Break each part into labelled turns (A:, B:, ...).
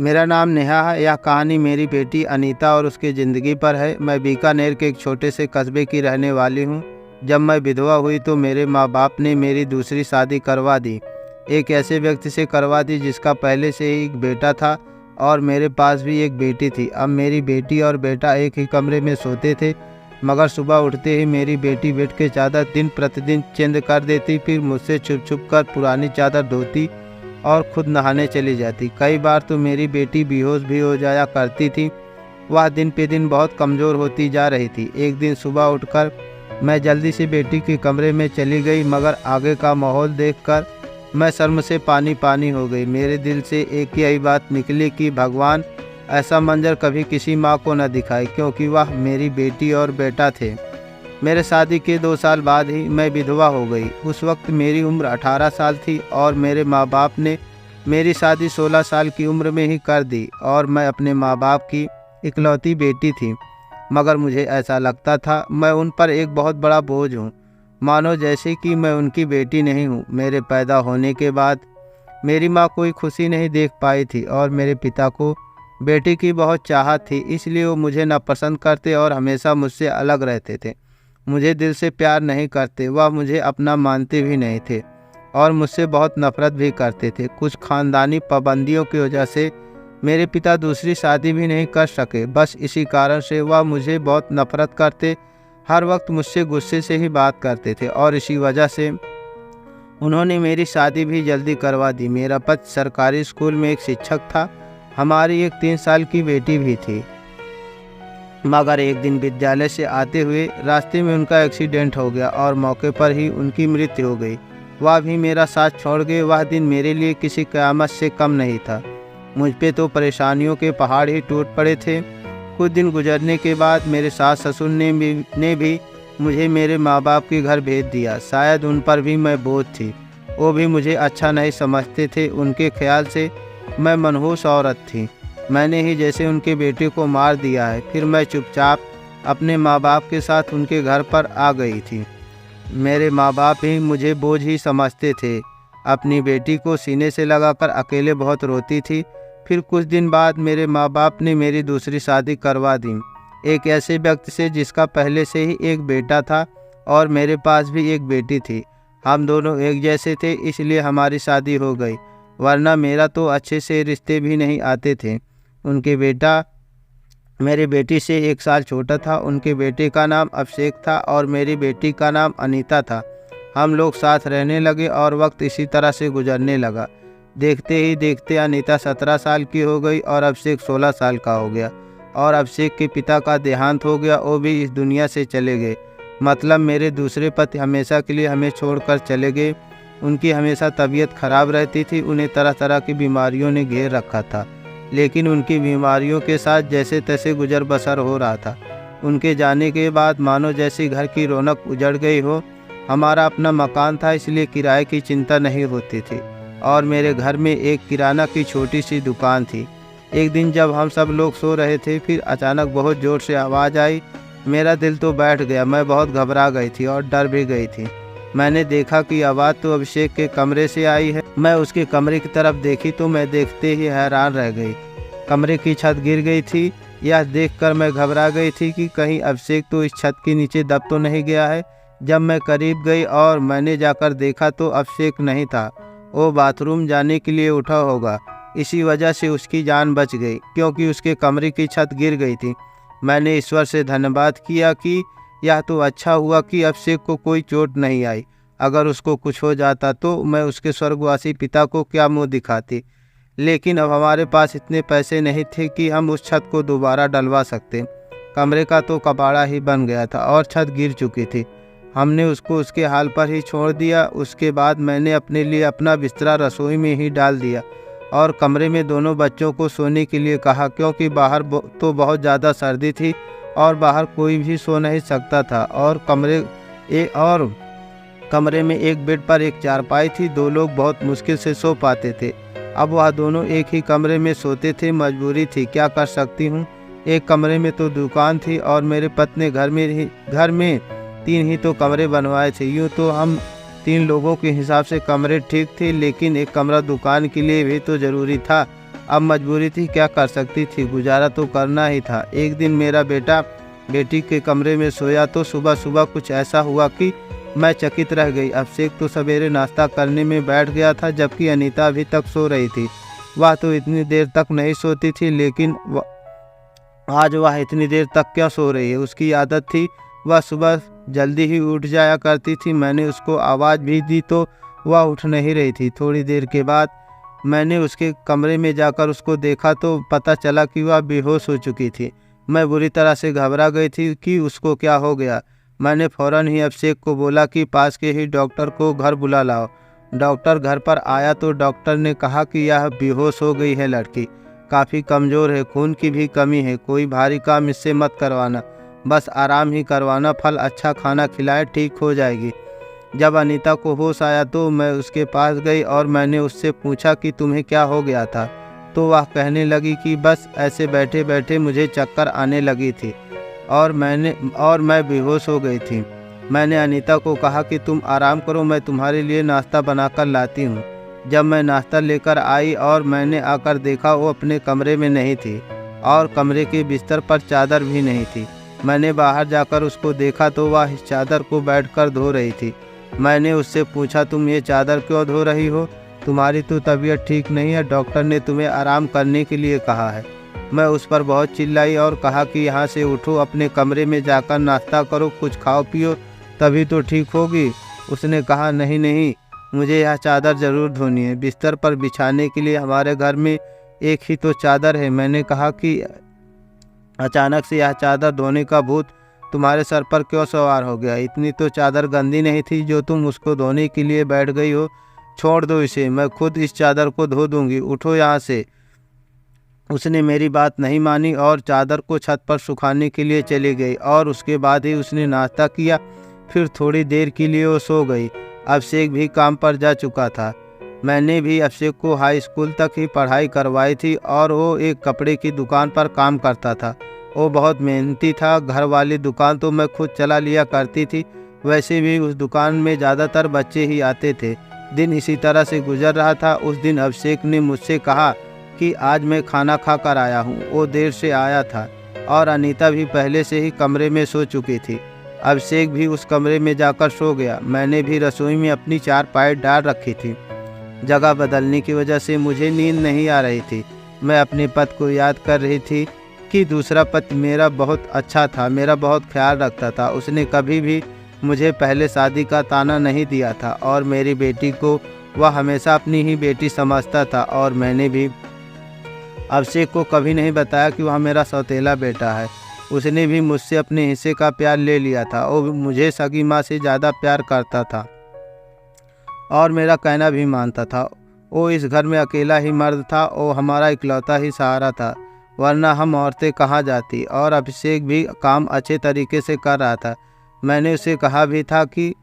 A: मेरा नाम नेहा है। यह कहानी मेरी बेटी अनीता और उसकी ज़िंदगी पर है। मैं बीकानेर के एक छोटे से कस्बे की रहने वाली हूँ। जब मैं विधवा हुई तो मेरे माँ बाप ने मेरी दूसरी शादी करवा दी। एक ऐसे व्यक्ति से करवा दी जिसका पहले से ही एक बेटा था और मेरे पास भी एक बेटी थी। अब मेरी बेटी और बेटा एक ही कमरे में सोते थे, मगर सुबह उठते ही मेरी बेटी बेड के चादर दिन प्रतिदिन चेंज कर देती, फिर मुझसे छुप छुप कर पुरानी चादर धोती और खुद नहाने चली जाती। कई बार तो मेरी बेटी बेहोश भी हो जाया करती थी। वह दिन पे दिन बहुत कमज़ोर होती जा रही थी। एक दिन सुबह उठकर मैं जल्दी से बेटी के कमरे में चली गई, मगर आगे का माहौल देखकर मैं शर्म से पानी पानी हो गई। मेरे दिल से एक यही बात निकली कि भगवान ऐसा मंजर कभी किसी माँ को न दिखाए, क्योंकि वह मेरी बेटी और बेटा थे। मेरे शादी के 2 साल बाद ही मैं विधवा हो गई। उस वक्त मेरी उम्र 18 साल थी और मेरे माँ बाप ने मेरी शादी 16 साल की उम्र में ही कर दी और मैं अपने माँ बाप की इकलौती बेटी थी। मगर मुझे ऐसा लगता था मैं उन पर एक बहुत बड़ा बोझ हूँ, मानो जैसे कि मैं उनकी बेटी नहीं हूँ। मेरे पैदा होने के बाद मेरी माँ कोई खुशी नहीं देख पाई थी और मेरे पिता को बेटी की बहुत चाहत थी, इसलिए वो मुझे नापसंद करते और हमेशा मुझसे अलग रहते थे। मुझे दिल से प्यार नहीं करते, वह मुझे अपना मानते भी नहीं थे और मुझसे बहुत नफरत भी करते थे। कुछ खानदानी पाबंदियों की वजह से मेरे पिता दूसरी शादी भी नहीं कर सके। बस इसी कारण से वह मुझे बहुत नफरत करते, हर वक्त मुझसे गुस्से से ही बात करते थे और इसी वजह से उन्होंने मेरी शादी भी जल्दी करवा दी। मेरा पति सरकारी स्कूल में एक शिक्षक था। हमारी एक 3 साल की बेटी भी थी, मगर एक दिन विद्यालय से आते हुए रास्ते में उनका एक्सीडेंट हो गया और मौके पर ही उनकी मृत्यु हो गई। वह भी मेरा साथ छोड़ गए। वह दिन मेरे लिए किसी क़यामत से कम नहीं था। मुझ पे तो परेशानियों के पहाड़ ही टूट पड़े थे। कुछ दिन गुजरने के बाद मेरे सास ससुर ने भी मुझे मेरे माँ बाप के घर भेज दिया। शायद उन पर भी मैं बोझ थी। वो भी मुझे अच्छा नहीं समझते थे। उनके ख्याल से मैं मनहूस औरत थी। मैंने ही जैसे उनके बेटे को मार दिया है। फिर मैं चुपचाप अपने माँ बाप के साथ उनके घर पर आ गई थी। मेरे माँ बाप ही मुझे बोझ ही समझते थे। अपनी बेटी को सीने से लगाकर अकेले बहुत रोती थी। फिर कुछ दिन बाद मेरे माँ बाप ने मेरी दूसरी शादी करवा दी, एक ऐसे व्यक्ति से जिसका पहले से ही एक बेटा था और मेरे पास भी एक बेटी थी। हम दोनों एक जैसे थे, इसलिए हमारी शादी हो गई, वरना मेरा तो अच्छे से रिश्ते भी नहीं आते थे। उनके बेटा मेरी बेटी से 1 साल छोटा था। उनके बेटे का नाम अभिषेक था और मेरी बेटी का नाम अनीता था। हम लोग साथ रहने लगे और वक्त इसी तरह से गुजरने लगा। देखते ही देखते अनीता 17 साल की हो गई और अभिषेक 16 साल का हो गया और अभिषेक के पिता का देहांत हो गया। वो भी इस दुनिया से चले गए। मतलब मेरे दूसरे पति हमेशा के लिए हमें छोड़कर चले गए। उनकी हमेशा तबीयत खराब रहती थी। उन्हें तरह तरह की बीमारियों ने घेर रखा था, लेकिन उनकी बीमारियों के साथ जैसे तैसे गुजर बसर हो रहा था। उनके जाने के बाद मानो जैसे घर की रौनक उजड़ गई हो। हमारा अपना मकान था, इसलिए किराए की चिंता नहीं होती थी और मेरे घर में एक किराना की छोटी सी दुकान थी। एक दिन जब हम सब लोग सो रहे थे, फिर अचानक बहुत ज़ोर से आवाज़ आई। मेरा दिल तो बैठ गया। मैं बहुत घबरा गई थी और डर भी गई थी। मैंने देखा कि आवाज़ तो अभिषेक के कमरे से आई है। मैं उसके कमरे की तरफ देखी तो मैं देखते ही हैरान रह गई। कमरे की छत गिर गई थी। यह देखकर मैं घबरा गई थी कि कहीं अभिषेक तो इस छत के नीचे दब तो नहीं गया है। जब मैं करीब गई और मैंने जाकर देखा तो अभिषेक नहीं था। वो बाथरूम जाने के लिए उठा होगा, इसी वजह से उसकी जान बच गई, क्योंकि उसके कमरे की छत गिर गई थी। मैंने ईश्वर से धन्यवाद किया कि यह तो अच्छा हुआ कि अभिषेक को कोई चोट नहीं आई। अगर उसको कुछ हो जाता तो मैं उसके स्वर्गवासी पिता को क्या मुंह दिखाती। लेकिन अब हमारे पास इतने पैसे नहीं थे कि हम उस छत को दोबारा डलवा सकते। कमरे का तो कबाड़ा ही बन गया था और छत गिर चुकी थी। हमने उसको उसके हाल पर ही छोड़ दिया। उसके बाद मैंने अपने लिए अपना बिस्तरा रसोई में ही डाल दिया और कमरे में दोनों बच्चों को सोने के लिए कहा, क्योंकि बाहर तो बहुत ज़्यादा सर्दी थी और बाहर कोई भी सो नहीं सकता था। और कमरे में एक बेड पर एक चारपाई थी। 2 लोग बहुत मुश्किल से सो पाते थे। अब वह दोनों एक ही कमरे में सोते थे। मजबूरी थी, क्या कर सकती हूँ। एक कमरे में तो दुकान थी और मेरे पति ने घर में 3 ही तो कमरे बनवाए थे। यूँ तो हम 3 लोगों के हिसाब से कमरे ठीक थे, लेकिन एक कमरा दुकान के लिए भी तो ज़रूरी था। अब मजबूरी थी, क्या कर सकती थी, गुजारा तो करना ही था। एक दिन मेरा बेटा बेटी के कमरे में सोया तो सुबह सुबह कुछ ऐसा हुआ कि मैं चकित रह गई। अभिषेक तो सवेरे नाश्ता करने में बैठ गया था, जबकि अनीता अभी तक सो रही थी। वह तो इतनी देर तक नहीं सोती थी, लेकिन आज वह इतनी देर तक क्यों सो रही है? उसकी आदत थी, वह सुबह जल्दी ही उठ जाया करती थी। मैंने उसको आवाज़ भी दी तो वह उठ नहीं रही थी। थोड़ी देर के बाद मैंने उसके कमरे में जाकर उसको देखा तो पता चला कि वह बेहोश हो चुकी थी। मैं बुरी तरह से घबरा गई थी कि उसको क्या हो गया। मैंने फ़ौरन ही अभिषेक को बोला कि पास के ही डॉक्टर को घर बुला लाओ। डॉक्टर घर पर आया तो डॉक्टर ने कहा कि यह बेहोश हो गई है लड़की, काफ़ी कमज़ोर है, खून की भी कमी है, कोई भारी काम इससे मत करवाना, बस आराम ही करवाना, फल अच्छा खाना खिलाए, ठीक हो जाएगी। जब अनीता को होश आया तो मैं उसके पास गई और मैंने उससे पूछा कि तुम्हें क्या हो गया था। तो वह कहने लगी कि बस ऐसे बैठे बैठे मुझे चक्कर आने लगी थी और मैं बेहोश हो गई थी। मैंने अनीता को कहा कि तुम आराम करो, मैं तुम्हारे लिए नाश्ता बनाकर लाती हूँ। जब मैं नाश्ता लेकर आई और मैंने आकर देखा, वो अपने कमरे में नहीं थी और कमरे के बिस्तर पर चादर भी नहीं थी। मैंने बाहर जाकर उसको देखा तो वह इस चादर को बैठकर धो रही थी। मैंने उससे पूछा, तुम ये चादर क्यों धो रही हो? तुम्हारी तो तबीयत ठीक नहीं है, डॉक्टर ने तुम्हें आराम करने के लिए कहा है। मैं उस पर बहुत चिल्लाई और कहा कि यहाँ से उठो, अपने कमरे में जाकर नाश्ता करो, कुछ खाओ पियो, तभी तो ठीक होगी। उसने कहा, नहीं नहीं, मुझे यह चादर ज़रूर धोनी है, बिस्तर पर बिछाने के लिए हमारे घर में एक ही तो चादर है। मैंने कहा कि अचानक से यह चादर धोने का भूत तुम्हारे सर पर क्यों सवार हो गया? इतनी तो चादर गंदी नहीं थी जो तुम उसको धोने के लिए बैठ गई हो। छोड़ दो इसे, मैं खुद इस चादर को धो दूंगी, उठो यहाँ से। उसने मेरी बात नहीं मानी और चादर को छत पर सुखाने के लिए चली गई और उसके बाद ही उसने नाश्ता किया। फिर थोड़ी देर के लिए वो सो गई। अभिषेक भी काम पर जा चुका था। मैंने भी अभिषेक को हाई स्कूल तक ही पढ़ाई करवाई थी और वो एक कपड़े की दुकान पर काम करता था। वो बहुत मेहनती था। घर वाली दुकान तो मैं खुद चला लिया करती थी। वैसे भी उस दुकान में ज़्यादातर बच्चे ही आते थे। दिन इसी तरह से गुजर रहा था। उस दिन अभिषेक ने मुझसे कहा कि आज मैं खाना खा कर आया हूँ। वो देर से आया था और अनीता भी पहले से ही कमरे में सो चुकी थी। अभिषेक भी उस कमरे में जाकर सो गया। मैंने भी रसोई में अपनी चारपाई डाल रखी थी। जगह बदलने की वजह से मुझे नींद नहीं आ रही थी। मैं अपने पति को याद कर रही थी कि दूसरा पति मेरा बहुत अच्छा था, मेरा बहुत ख्याल रखता था। उसने कभी भी मुझे पहले शादी का ताना नहीं दिया था और मेरी बेटी को वह हमेशा अपनी ही बेटी समझता था। और मैंने भी अभिषेक को कभी नहीं बताया कि वह मेरा सौतेला बेटा है। उसने भी मुझसे अपने हिस्से का प्यार ले लिया था। वो मुझे सगी माँ से ज़्यादा प्यार करता था और मेरा कहना भी मानता था। वो इस घर में अकेला ही मर्द था। वो हमारा इकलौता ही सहारा था, वरना हम औरतें कहाँ जाती। और अभिषेक भी काम अच्छे तरीके से कर रहा था। मैंने उसे कहा भी था कि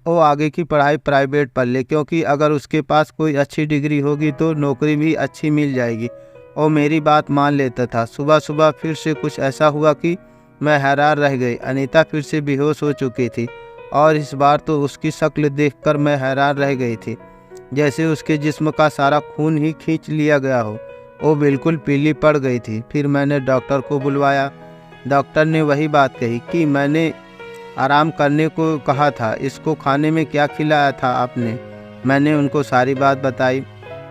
A: वो आगे की पढ़ाई प्राइवेट पढ़ ले, क्योंकि अगर उसके पास कोई अच्छी डिग्री होगी तो नौकरी भी अच्छी मिल जाएगी। वो मेरी बात मान लेता था। सुबह सुबह फिर से कुछ ऐसा हुआ कि मैं हैरान रह गई। अनीता फिर से बेहोश हो चुकी थी और इस बार तो उसकी शक्ल देखकर मैं हैरान रह गई थी, जैसे उसके जिस्म का सारा खून ही खींच लिया गया हो। वो बिल्कुल पीली पड़ गई थी। फिर मैंने डॉक्टर को बुलवाया। डॉक्टर ने वही बात कही कि मैंने आराम करने को कहा था, इसको खाने में क्या खिलाया था आपने? मैंने उनको सारी बात बताई।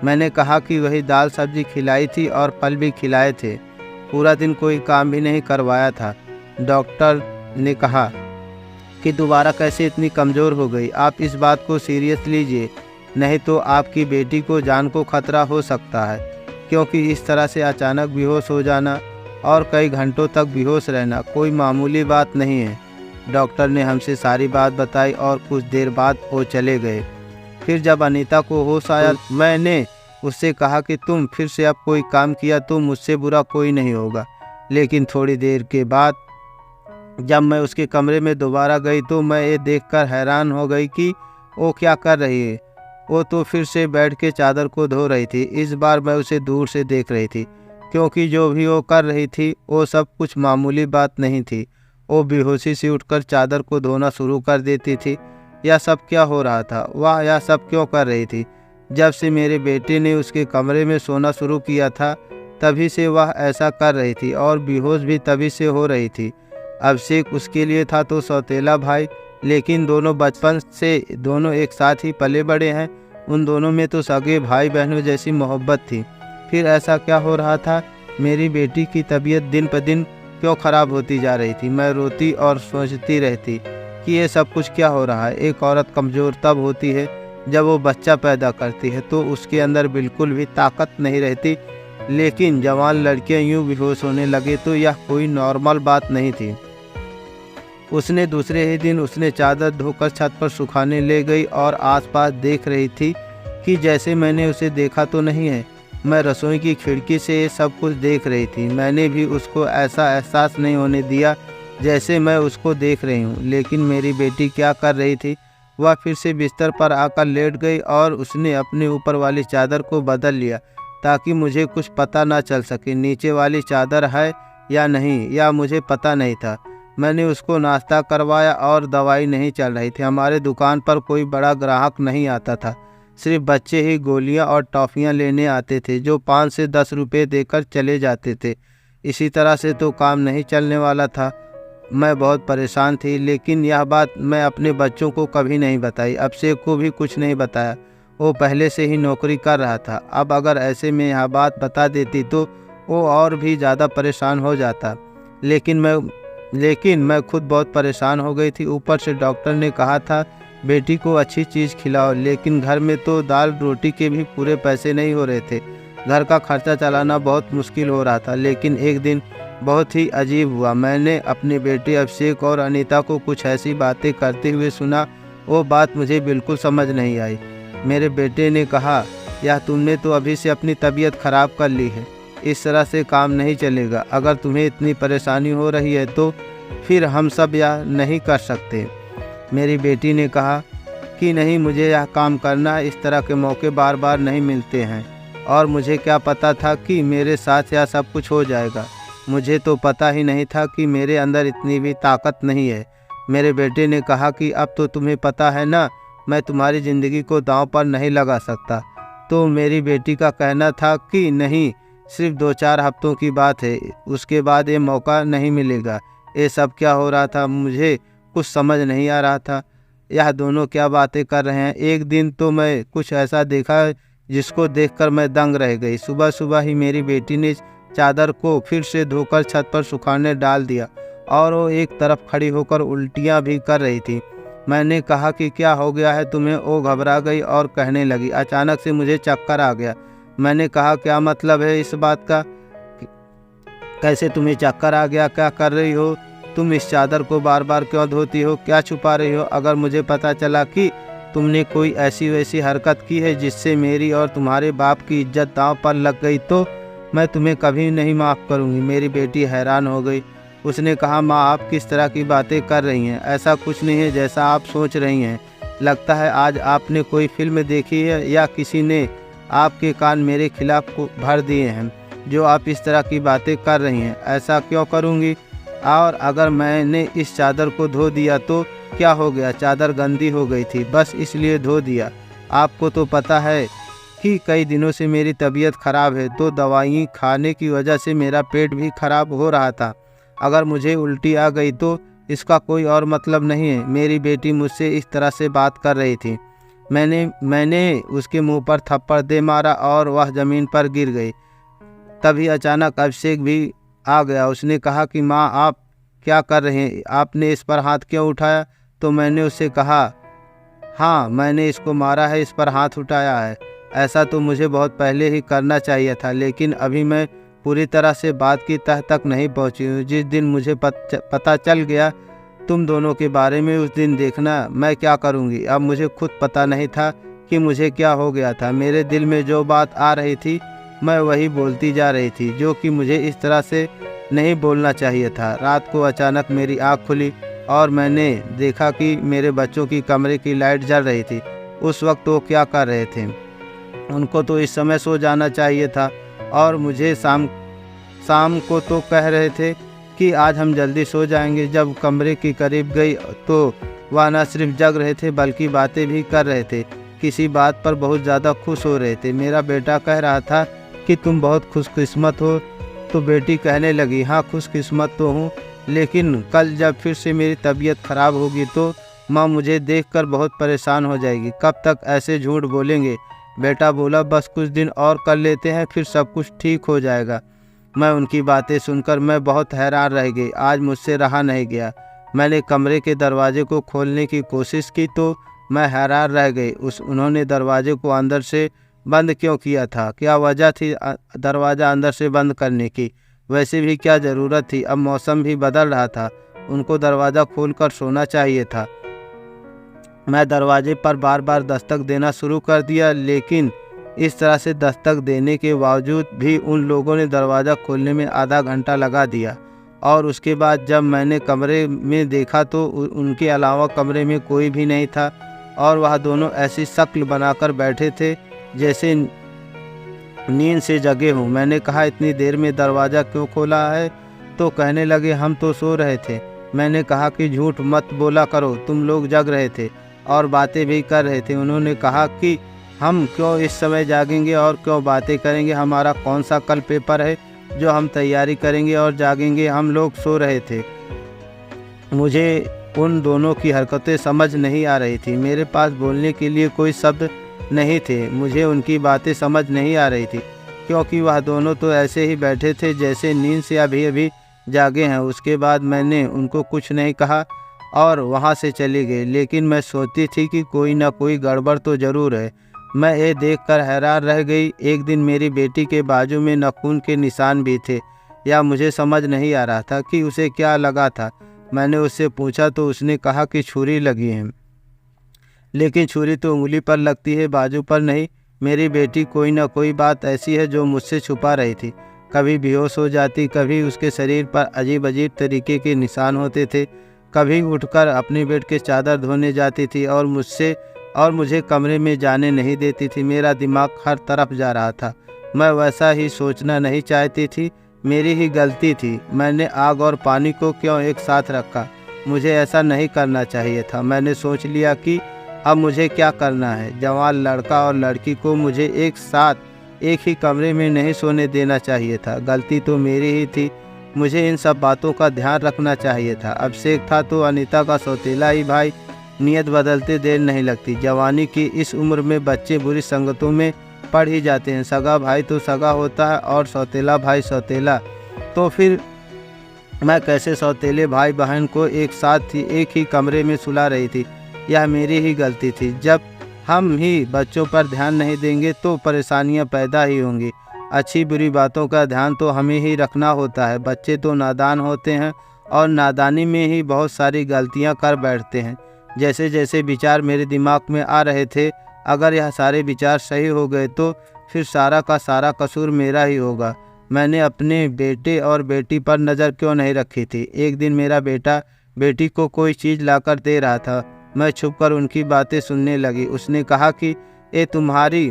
A: मैंने कहा कि वही दाल सब्जी खिलाई थी और फल भी खिलाए थे। पूरा दिन कोई काम भी नहीं करवाया था। डॉक्टर ने कहा कि दोबारा कैसे इतनी कमज़ोर हो गई? आप इस बात को सीरियस लीजिए, नहीं तो आपकी बेटी को जान को खतरा हो सकता है, क्योंकि इस तरह से अचानक बेहोश हो जाना और कई घंटों तक बेहोश रहना कोई मामूली बात नहीं है। डॉक्टर ने हमसे सारी बात बताई और कुछ देर बाद वो चले गए। फिर जब अनीता को होश आया, मैंने उससे कहा कि तुम फिर से अब कोई काम किया तो मुझसे बुरा कोई नहीं होगा। लेकिन थोड़ी देर के बाद जब मैं उसके कमरे में दोबारा गई तो मैं ये देखकर हैरान हो गई कि वो क्या कर रही है। वो तो फिर से बैठ के चादर को धो रही थी। इस बार मैं उसे दूर से देख रही थी, क्योंकि जो भी वो कर रही थी वो सब कुछ मामूली बात नहीं थी। वो बेहोशी से उठकर चादर को धोना शुरू कर देती थी। यह सब क्या हो रहा था? वह यह सब क्यों कर रही थी? जब से मेरे बेटे ने उसके कमरे में सोना शुरू किया था तभी से वह ऐसा कर रही थी और बेहोश भी तभी से हो रही थी। अभिषेक उसके लिए था तो सौतेला भाई, लेकिन दोनों बचपन से दोनों एक साथ ही पले बड़े हैं। उन दोनों में तो सगे भाई बहनों जैसी मोहब्बत थी। फिर ऐसा क्या हो रहा था? मेरी बेटी की तबीयत दिन पर दिन क्यों खराब होती जा रही थी? मैं रोती और सोचती रहती कि ये सब कुछ क्या हो रहा है। एक औरत कमज़ोर तब होती है जब वो बच्चा पैदा करती है तो उसके अंदर बिल्कुल भी ताकत नहीं रहती, लेकिन जवान लड़कियां यूं बेहोश होने लगे तो यह कोई नॉर्मल बात नहीं थी। उसने दूसरे ही दिन उसने चादर धोकर छत पर सुखाने ले गई और आसपास देख रही थी कि जैसे मैंने उसे देखा तो नहीं है। मैं रसोई की खिड़की से ये सब कुछ देख रही थी। मैंने भी उसको ऐसा एहसास नहीं होने दिया जैसे मैं उसको देख रही हूँ। लेकिन मेरी बेटी क्या कर रही थी? वह फिर से बिस्तर पर आकर लेट गई और उसने अपने ऊपर वाली चादर को बदल लिया ताकि मुझे कुछ पता ना चल सके नीचे वाली चादर है या नहीं, या मुझे पता नहीं था। मैंने उसको नाश्ता करवाया और दवाई नहीं चल रही थी। हमारे दुकान पर कोई बड़ा ग्राहक नहीं आता था, सिर्फ बच्चे ही गोलियां और टॉफ़ियां लेने आते थे जो 5 से 10 रुपये देकर चले जाते थे। इसी तरह से तो काम नहीं चलने वाला था। मैं बहुत परेशान थी, लेकिन यह बात मैं अपने बच्चों को कभी नहीं बताई। अभिषेक को भी कुछ नहीं बताया, वो पहले से ही नौकरी कर रहा था। अब अगर ऐसे में यह बात बता देती तो वो और भी ज़्यादा परेशान हो जाता। लेकिन मैं खुद बहुत परेशान हो गई थी। ऊपर से डॉक्टर ने कहा था बेटी को अच्छी चीज़ खिलाओ, लेकिन घर में तो दाल रोटी के भी पूरे पैसे नहीं हो रहे थे। घर का खर्चा चलाना बहुत मुश्किल हो रहा था। लेकिन एक दिन बहुत ही अजीब हुआ। मैंने अपने बेटे अभिषेक और अनीता को कुछ ऐसी बातें करते हुए सुना, वो बात मुझे बिल्कुल समझ नहीं आई। मेरे बेटे ने कहा, यह तुमने तो अभी से अपनी तबीयत ख़राब कर ली है, इस तरह से काम नहीं चलेगा। अगर तुम्हें इतनी परेशानी हो रही है तो फिर हम सब यह नहीं कर सकते। मेरी बेटी ने कहा कि नहीं, मुझे यह काम करना है, इस तरह के मौके बार बार नहीं मिलते हैं और मुझे क्या पता था कि मेरे साथ यह सब कुछ हो जाएगा। मुझे तो पता ही नहीं था कि मेरे अंदर इतनी भी ताकत नहीं है। मेरे बेटे ने कहा कि अब तो तुम्हें पता है ना, मैं तुम्हारी ज़िंदगी को दांव पर नहीं लगा सकता। तो मेरी बेटी का कहना था कि नहीं, सिर्फ 2-4 हफ्तों की बात है, उसके बाद ये मौका नहीं मिलेगा। ये सब क्या हो रहा था? मुझे कुछ समझ नहीं आ रहा था। यह दोनों क्या बातें कर रहे हैं? एक दिन तो मैं कुछ ऐसा देखा जिसको देखकर मैं दंग रह गई। सुबह सुबह ही मेरी बेटी ने चादर को फिर से धोकर छत पर सुखाने डाल दिया और वो एक तरफ खड़ी होकर उल्टियाँ भी कर रही थी। मैंने कहा कि क्या हो गया है तुम्हें? वो घबरा गई और कहने लगी, अचानक से मुझे चक्कर आ गया। मैंने कहा, क्या मतलब है इस बात का? कैसे तुम्हें चक्कर आ गया? क्या कर रही हो तुम? इस चादर को बार बार क्यों धोती हो? क्या छुपा रही हो? अगर मुझे पता चला कि तुमने कोई ऐसी वैसी हरकत की है जिससे मेरी और तुम्हारे बाप की इज्जत दांव पर लग गई तो मैं तुम्हें कभी नहीं माफ़ करूंगी। मेरी बेटी हैरान हो गई। उसने कहा, माँ, आप किस तरह की बातें कर रही हैं? ऐसा कुछ नहीं है जैसा आप सोच रही हैं। लगता है आज आपने कोई फिल्म देखी है या किसी ने आपके कान मेरे खिलाफ भर दिए हैं जो आप इस तरह की बातें कर रही हैं। ऐसा क्यों करूँगी? और अगर मैंने इस चादर को धो दिया तो क्या हो गया? चादर गंदी हो गई थी, बस इसलिए धो दिया। आपको तो पता है कि कई दिनों से मेरी तबीयत ख़राब है, तो दवाई खाने की वजह से मेरा पेट भी खराब हो रहा था। अगर मुझे उल्टी आ गई तो इसका कोई और मतलब नहीं है। मेरी बेटी मुझसे इस तरह से बात कर रही थी। मैंने उसके मुंह पर थप्पड़ दे मारा और वह ज़मीन पर गिर गई। तभी अचानक अभिषेक भी आ गया। उसने कहा कि माँ, आप क्या कर रहे हैं? आपने इस पर हाथ क्यों उठाया? तो मैंने उससे कहा, हाँ, मैंने इसको मारा है, इस पर हाथ उठाया है। ऐसा तो मुझे बहुत पहले ही करना चाहिए था, लेकिन अभी मैं पूरी तरह से बात की तह तक नहीं पहुँची हूँ। जिस दिन मुझे पता चल गया तुम दोनों के बारे में, उस दिन देखना मैं क्या करूँगी। अब मुझे खुद पता नहीं था कि मुझे क्या हो गया था। मेरे दिल में जो बात आ रही थी मैं वही बोलती जा रही थी, जो कि मुझे इस तरह से नहीं बोलना चाहिए था। रात को अचानक मेरी आँख खुली और मैंने देखा कि मेरे बच्चों की कमरे की लाइट जल रही थी। उस वक्त वो क्या कर रहे थे? उनको तो इस समय सो जाना चाहिए था और मुझे शाम को तो कह रहे थे कि आज हम जल्दी सो जाएंगे। जब कमरे के करीब गई तो वह न सिर्फ जग रहे थे बल्कि बातें भी कर रहे थे किसी बात पर बहुत ज़्यादा खुश हो रहे थे। मेरा बेटा कह रहा था कि तुम बहुत खुशकिस्मत हो, तो बेटी कहने लगी, हाँ खुशकिस्मत तो हूँ, लेकिन कल जब फिर से मेरी तबीयत ख़राब होगी तो माँ मुझे देखकर बहुत परेशान हो जाएगी। कब तक ऐसे झूठ बोलेंगे? बेटा बोला, बस कुछ दिन और कर लेते हैं, फिर सब कुछ ठीक हो जाएगा। मैं उनकी बातें सुनकर मैं बहुत हैरान रह गई। आज मुझसे रहा नहीं गया। मैंने कमरे के दरवाजे को खोलने की कोशिश की तो मैं हैरान रह गई। उन्होंने दरवाजे को अंदर से बंद क्यों किया था? क्या वजह थी दरवाज़ा अंदर से बंद करने की? वैसे भी क्या ज़रूरत थी? अब मौसम भी बदल रहा था, उनको दरवाज़ा खोलकर सोना चाहिए था। मैं दरवाजे पर बार बार दस्तक देना शुरू कर दिया, लेकिन इस तरह से दस्तक देने के बावजूद भी उन लोगों ने दरवाज़ा खोलने में आधा घंटा लगा दिया। और उसके बाद जब मैंने कमरे में देखा तो उनके अलावा कमरे में कोई भी नहीं था, और वह दोनों ऐसी शक्ल बनाकर बैठे थे जैसे नींद से जगे हों। मैंने कहा, इतनी देर में दरवाज़ा क्यों खोला है? तो कहने लगे, हम तो सो रहे थे। मैंने कहा कि झूठ मत बोला करो, तुम लोग जग रहे थे और बातें भी कर रहे थे। उन्होंने कहा कि हम क्यों इस समय जागेंगे और क्यों बातें करेंगे? हमारा कौन सा कल पेपर है जो हम तैयारी करेंगे और जागेंगे? हम लोग सो रहे थे। मुझे उन दोनों की हरकतें समझ नहीं आ रही थी। मेरे पास बोलने के लिए कोई शब्द नहीं थे। मुझे उनकी बातें समझ नहीं आ रही थी, क्योंकि वह दोनों तो ऐसे ही बैठे थे जैसे नींद से अभी अभी जागे हैं। उसके बाद मैंने उनको कुछ नहीं कहा और वहाँ से चली गई, लेकिन मैं सोचती थी कि कोई ना कोई गड़बड़ तो ज़रूर है। मैं ये देखकर हैरान रह गई। एक दिन मेरी बेटी के बाजू में नाखून के निशान भी थे, या मुझे समझ नहीं आ रहा था कि उसे क्या लगा था। मैंने उससे पूछा तो उसने कहा कि छुरी लगी है, लेकिन छुरी तो उंगली पर लगती है, बाजू पर नहीं। मेरी बेटी कोई ना कोई बात ऐसी है जो मुझसे छुपा रही थी। कभी बेहोश हो जाती, कभी उसके शरीर पर अजीब अजीब तरीके के निशान होते थे, कभी उठकर अपने बेड के चादर धोने जाती थी और मुझे कमरे में जाने नहीं देती थी। मेरा दिमाग हर तरफ जा रहा था। मैं वैसा ही सोचना नहीं चाहती थी, मेरी ही गलती थी। मैंने आग और पानी को क्यों एक साथ रखा? मुझे ऐसा नहीं करना चाहिए था। मैंने सोच लिया कि अब मुझे क्या करना है। जवान लड़का और लड़की को मुझे एक साथ एक ही कमरे में नहीं सोने देना चाहिए था। गलती तो मेरी ही थी। मुझे इन सब बातों का ध्यान रखना चाहिए था। अभिषेक था तो अनीता का सौतेला ही भाई। नियत बदलते देर नहीं लगती। जवानी की इस उम्र में बच्चे बुरी संगतों में पड़ ही जाते हैं। सगा भाई तो सगा होता है और सौतेला भाई सौतेला। तो फिर मैं कैसे सौतेले भाई बहन को एक साथ एक ही कमरे में सुला रही थी? यह मेरी ही गलती थी। जब हम ही बच्चों पर ध्यान नहीं देंगे तो परेशानियां पैदा ही होंगी। अच्छी बुरी बातों का ध्यान तो हमें ही रखना होता है। बच्चे तो नादान होते हैं और नादानी में ही बहुत सारी गलतियां कर बैठते हैं। जैसे जैसे विचार मेरे दिमाग में आ रहे थे, अगर यह सारे विचार सही हो गए तो फिर सारा का सारा कसूर मेरा ही होगा। मैंने अपने बेटे और बेटी पर नज़र क्यों नहीं रखी थी? एक दिन मेरा बेटा बेटी को कोई चीज़ लाकर दे रहा था। मैं छुपकर उनकी बातें सुनने लगी। उसने कहा कि ये तुम्हारी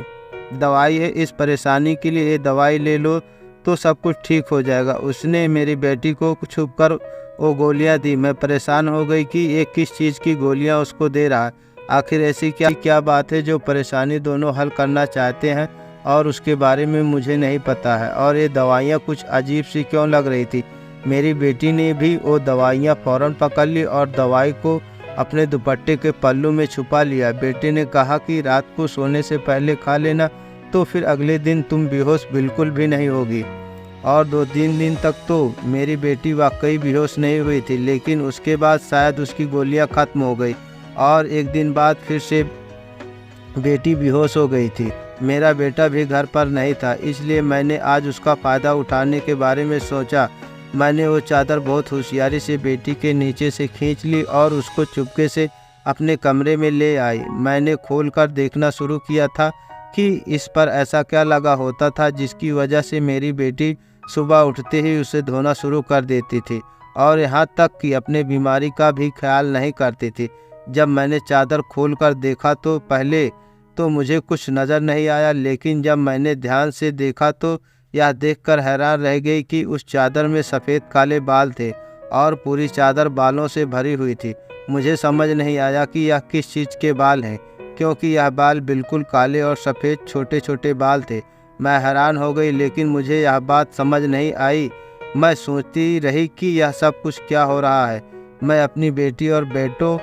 A: दवाई है, इस परेशानी के लिए ये दवाई ले लो तो सब कुछ ठीक हो जाएगा। उसने मेरी बेटी को छुपकर वो गोलियां दी। मैं परेशान हो गई कि ये किस चीज़ की गोलियां उसको दे रहा है। आखिर ऐसी क्या बात है जो परेशानी दोनों हल करना चाहते हैं और उसके बारे में मुझे नहीं पता है। और ये दवाइयाँ कुछ अजीब सी क्यों लग रही थी? मेरी बेटी ने भी वो दवाइयाँ फ़ौरन पकड़ ली और दवाई को अपने दुपट्टे के पल्लू में छुपा लिया। बेटे ने कहा कि रात को सोने से पहले खा लेना, तो फिर अगले दिन तुम बेहोश बिल्कुल भी नहीं होगी। और 2-3 दिन तक तो मेरी बेटी वाकई बेहोश नहीं हुई थी, लेकिन उसके बाद शायद उसकी गोलियां ख़त्म हो गई और एक दिन बाद फिर से बेटी बेहोश हो गई थी। मेरा बेटा भी घर पर नहीं था, इसलिए मैंने आज उसका फ़ायदा उठाने के बारे में सोचा। मैंने वो चादर बहुत होशियारी से बेटी के नीचे से खींच ली और उसको चुपके से अपने कमरे में ले आई। मैंने खोलकर देखना शुरू किया था कि इस पर ऐसा क्या लगा होता था जिसकी वजह से मेरी बेटी सुबह उठते ही उसे धोना शुरू कर देती थी और यहाँ तक कि अपने बीमारी का भी ख्याल नहीं करती थी। जब मैंने चादर खोलकर देखा तो पहले तो मुझे कुछ नज़र नहीं आया, लेकिन जब मैंने ध्यान से देखा तो यह देखकर हैरान रह गई कि उस चादर में सफ़ेद काले बाल थे और पूरी चादर बालों से भरी हुई थी। मुझे समझ नहीं आया कि यह किस चीज़ के बाल हैं। क्योंकि यह बाल बिल्कुल काले और सफ़ेद छोटे छोटे बाल थे। मैं हैरान हो गई, लेकिन मुझे यह बात समझ नहीं आई। मैं सोचती रही कि यह सब कुछ क्या हो रहा है। मैं अपनी बेटी और बेटों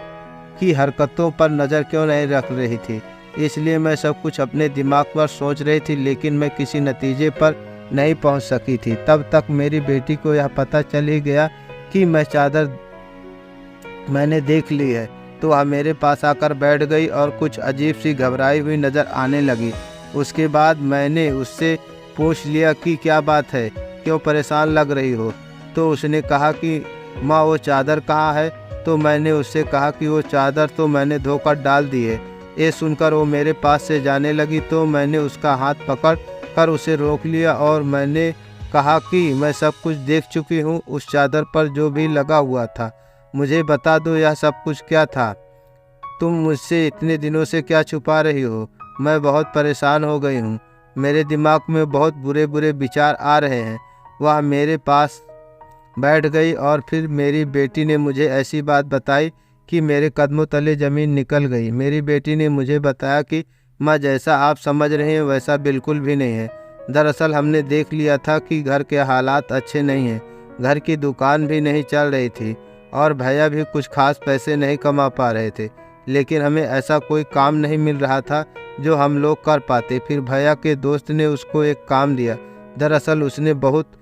A: की हरकतों पर नज़र क्यों नहीं रख रही थी। इसलिए मैं सब कुछ अपने दिमाग पर सोच रही थी, लेकिन मैं किसी नतीजे पर नहीं पहुंच सकी थी। तब तक मेरी बेटी को यह पता चल ही गया कि मैं चादर मैंने देख ली है, तो वह मेरे पास आकर बैठ गई और कुछ अजीब सी घबराई हुई नज़र आने लगी। उसके बाद मैंने उससे पूछ लिया कि क्या बात है, क्यों परेशान लग रही हो। तो उसने कहा कि माँ वो चादर कहाँ है। तो मैंने उससे कहा कि वो चादर तो मैंने धोकर डाल दी है। ये सुनकर वो मेरे पास से जाने लगी, तो मैंने उसका हाथ पकड़ कर उसे रोक लिया और मैंने कहा कि मैं सब कुछ देख चुकी हूँ, उस चादर पर जो भी लगा हुआ था। मुझे बता दो यह सब कुछ क्या था। तुम मुझसे इतने दिनों से क्या छुपा रही हो। मैं बहुत परेशान हो गई हूँ। मेरे दिमाग में बहुत बुरे बुरे विचार आ रहे हैं। वह मेरे पास बैठ गई और फिर मेरी बेटी ने मुझे ऐसी बात बताई कि मेरे कदमों तले ज़मीन निकल गई। मेरी बेटी ने मुझे बताया कि माँ, जैसा आप समझ रहे हैं वैसा बिल्कुल भी नहीं है। दरअसल हमने देख लिया था कि घर के हालात अच्छे नहीं हैं। घर की दुकान भी नहीं चल रही थी और भैया भी कुछ खास पैसे नहीं कमा पा रहे थे। लेकिन हमें ऐसा कोई काम नहीं मिल रहा था जो हम लोग कर पाते। फिर भैया के दोस्त ने उसको एक काम दिया। दरअसल उसने बहुत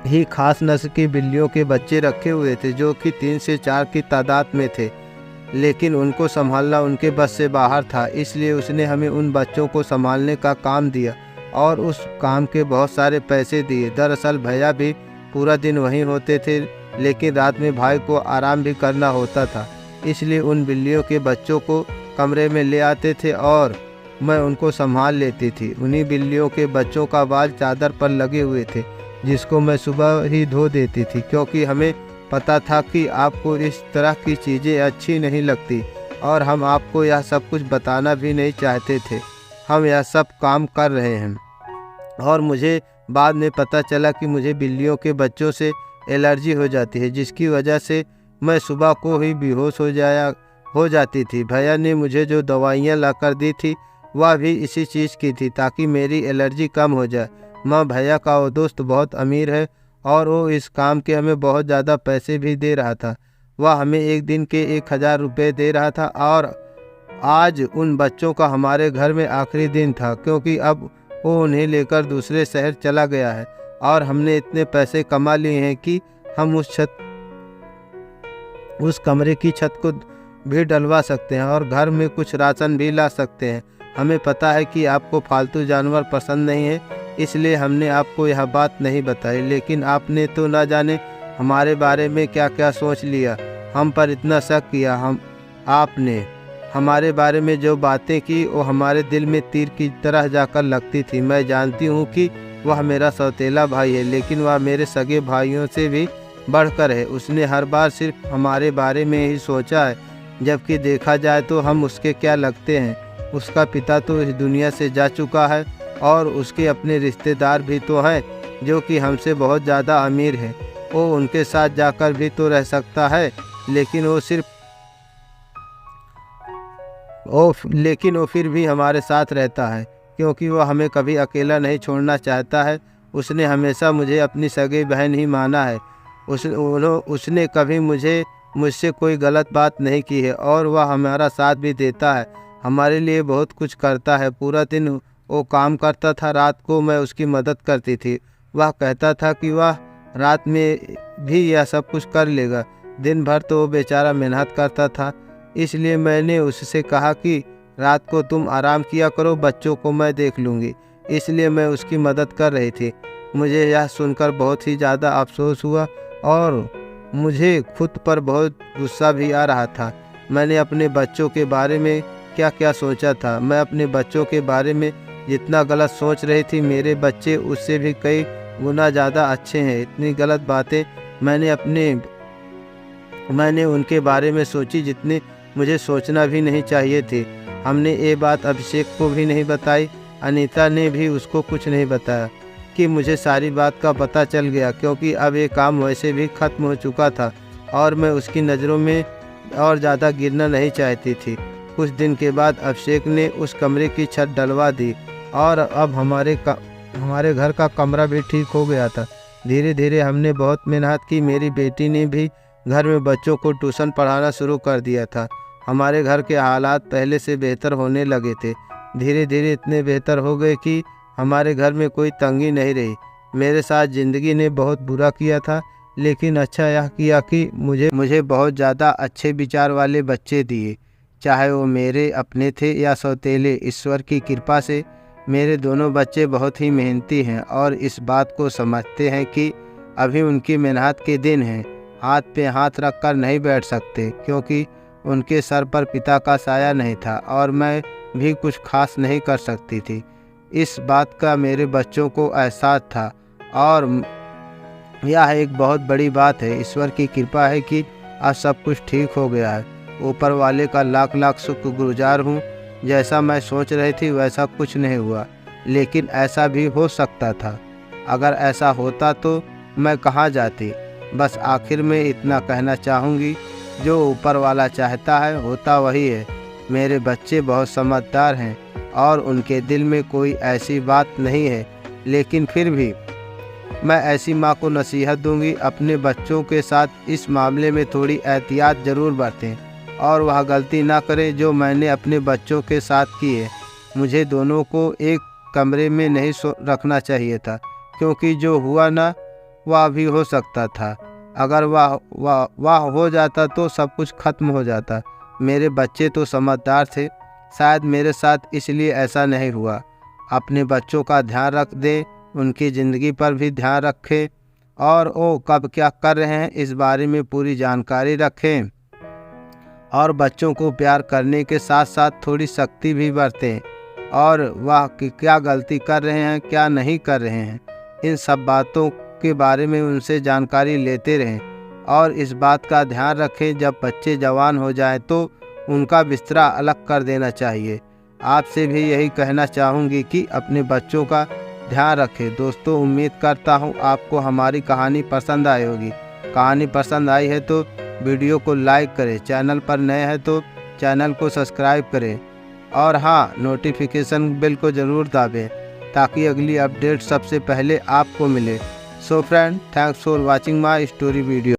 A: ही खास नस्ल की बिल्लियों के बच्चे रखे हुए थे, जो कि 3 से 4 की तादाद में थे, लेकिन उनको संभालना उनके बस से बाहर था। इसलिए उसने हमें उन बच्चों को संभालने का काम दिया और उस काम के बहुत सारे पैसे दिए। दरअसल भैया भी पूरा दिन वहीं होते थे, लेकिन रात में भाई को आराम भी करना होता था। इसलिए उन बिल्लियों के बच्चों को कमरे में ले आते थे और मैं उनको संभाल लेती थी। उन्हीं बिल्लियों के बच्चों का बाल चादर पर लगे हुए थे, जिसको मैं सुबह ही धो देती थी, क्योंकि हमें पता था कि आपको इस तरह की चीज़ें अच्छी नहीं लगती और हम आपको यह सब कुछ बताना भी नहीं चाहते थे। हम यह सब काम कर रहे हैं। और मुझे बाद में पता चला कि मुझे बिल्लियों के बच्चों से एलर्जी हो जाती है, जिसकी वजह से मैं सुबह को ही बेहोश हो जाती थी। भैया ने मुझे जो दवाइयाँ लाकर दी थी वह भी इसी चीज़ की थी, ताकि मेरी एलर्जी कम हो जाए। माँ, भैया का वो दोस्त बहुत अमीर है और वो इस काम के हमें बहुत ज़्यादा पैसे भी दे रहा था। वह हमें एक दिन के 1000 रुपये दे रहा था और आज उन बच्चों का हमारे घर में आखिरी दिन था, क्योंकि अब वो उन्हें लेकर दूसरे शहर चला गया है और हमने इतने पैसे कमा लिए हैं कि हम उस कमरे की छत को भी डलवा सकते हैं और घर में कुछ राशन भी ला सकते हैं। हमें पता है कि आपको पालतू जानवर पसंद नहीं है, इसलिए हमने आपको यह बात नहीं बताई, लेकिन आपने तो न जाने हमारे बारे में क्या क्या सोच लिया। हम पर इतना शक किया। आपने हमारे बारे में जो बातें की वो हमारे दिल में तीर की तरह जाकर लगती थी। मैं जानती हूँ कि वह मेरा सौतेला भाई है, लेकिन वह मेरे सगे भाइयों से भी बढ़कर है। उसने हर बार सिर्फ हमारे बारे में ही सोचा है, जबकि देखा जाए तो हम उसके क्या लगते हैं। उसका पिता तो इस दुनिया से जा चुका है और उसके अपने रिश्तेदार भी तो हैं, जो कि हमसे बहुत ज़्यादा अमीर हैं। वो उनके साथ जाकर भी तो रह सकता है, लेकिन वो फिर भी हमारे साथ रहता है, क्योंकि वो हमें कभी अकेला नहीं छोड़ना चाहता है। उसने हमेशा मुझे अपनी सगी बहन ही माना है। उसने कभी मुझसे कोई गलत बात नहीं की है और वह हमारा साथ भी देता है। हमारे लिए बहुत कुछ करता है। पूरा दिन वो काम करता था, रात को मैं उसकी मदद करती थी। वह कहता था कि वह रात में भी यह सब कुछ कर लेगा। दिन भर तो वो बेचारा मेहनत करता था। इसलिए मैंने उससे कहा कि रात को तुम आराम किया करो, बच्चों को मैं देख लूँगी। इसलिए मैं उसकी मदद कर रही थी। मुझे यह सुनकर बहुत ही ज़्यादा अफसोस हुआ और मुझे खुद पर बहुत गुस्सा भी आ रहा था। मैंने अपने बच्चों के बारे में क्या क्या सोचा था। मैं अपने बच्चों के बारे में जितना गलत सोच रही थी, मेरे बच्चे उससे भी कई गुना ज़्यादा अच्छे हैं। इतनी गलत बातें मैंने उनके बारे में सोची जितनी मुझे सोचना भी नहीं चाहिए थी। हमने ये बात अभिषेक को भी नहीं बताई। अनीता ने भी उसको कुछ नहीं बताया कि मुझे सारी बात का पता चल गया, क्योंकि अब ये काम वैसे भी ख़त्म हो चुका था और मैं उसकी नज़रों में और ज़्यादा गिरना नहीं चाहती थी। कुछ दिन के बाद अभिषेक ने उस कमरे की छत डलवा दी और अब हमारे घर का कमरा भी ठीक हो गया था। धीरे धीरे हमने बहुत मेहनत की। मेरी बेटी ने भी घर में बच्चों को ट्यूशन पढ़ाना शुरू कर दिया था। हमारे घर के हालात पहले से बेहतर होने लगे थे। धीरे धीरे इतने बेहतर हो गए कि हमारे घर में कोई तंगी नहीं रही। मेरे साथ ज़िंदगी ने बहुत बुरा किया था, लेकिन अच्छा यह किया कि मुझे बहुत ज़्यादा अच्छे विचार वाले बच्चे दिए, चाहे वो मेरे अपने थे या सौतेले। ईश्वर की कृपा से मेरे दोनों बच्चे बहुत ही मेहनती हैं और इस बात को समझते हैं कि अभी उनकी मेहनत के दिन हैं। हाथ पे हाथ रख कर नहीं बैठ सकते, क्योंकि उनके सर पर पिता का साया नहीं था और मैं भी कुछ खास नहीं कर सकती थी। इस बात का मेरे बच्चों को एहसास था और यह एक बहुत बड़ी बात है। ईश्वर की कृपा है कि आज सब कुछ ठीक हो गया है। ऊपर वाले का लाख लाख शुक्रगुजार हूँ। जैसा मैं सोच रही थी वैसा कुछ नहीं हुआ, लेकिन ऐसा भी हो सकता था। अगर ऐसा होता तो मैं कहाँ जाती। बस आखिर में इतना कहना चाहूँगी, जो ऊपर वाला चाहता है होता वही है। मेरे बच्चे बहुत समझदार हैं और उनके दिल में कोई ऐसी बात नहीं है, लेकिन फिर भी मैं ऐसी माँ को नसीहत दूंगी, अपने बच्चों के साथ इस मामले में थोड़ी एहतियात ज़रूर बरतें और वह गलती ना करें जो मैंने अपने बच्चों के साथ की है। मुझे दोनों को एक कमरे में नहीं रखना चाहिए था, क्योंकि जो हुआ ना वह भी हो सकता था। अगर वाह हो जाता तो सब कुछ खत्म हो जाता। मेरे बच्चे तो समझदार थे, शायद मेरे साथ इसलिए ऐसा नहीं हुआ। अपने बच्चों का ध्यान रख दें, उनकी ज़िंदगी पर भी ध्यान रखें और वो कब क्या कर रहे हैं इस बारे में पूरी जानकारी रखें और बच्चों को प्यार करने के साथ साथ थोड़ी सख्ती भी बरतें और वह क्या गलती कर रहे हैं क्या नहीं कर रहे हैं, इन सब बातों के बारे में उनसे जानकारी लेते रहें और इस बात का ध्यान रखें जब बच्चे जवान हो जाएं तो उनका बिस्तरा अलग कर देना चाहिए। आपसे भी यही कहना चाहूँगी कि अपने बच्चों का ध्यान रखें। दोस्तों, उम्मीद करता हूँ आपको हमारी कहानी पसंद आई होगी। कहानी पसंद आई है तो वीडियो को लाइक करें, चैनल पर नए हैं तो चैनल को सब्सक्राइब करें और हाँ, नोटिफिकेशन बेल को ज़रूर दाबें ताकि अगली अपडेट सबसे पहले आपको मिले। So friend, thanks for watching my story video.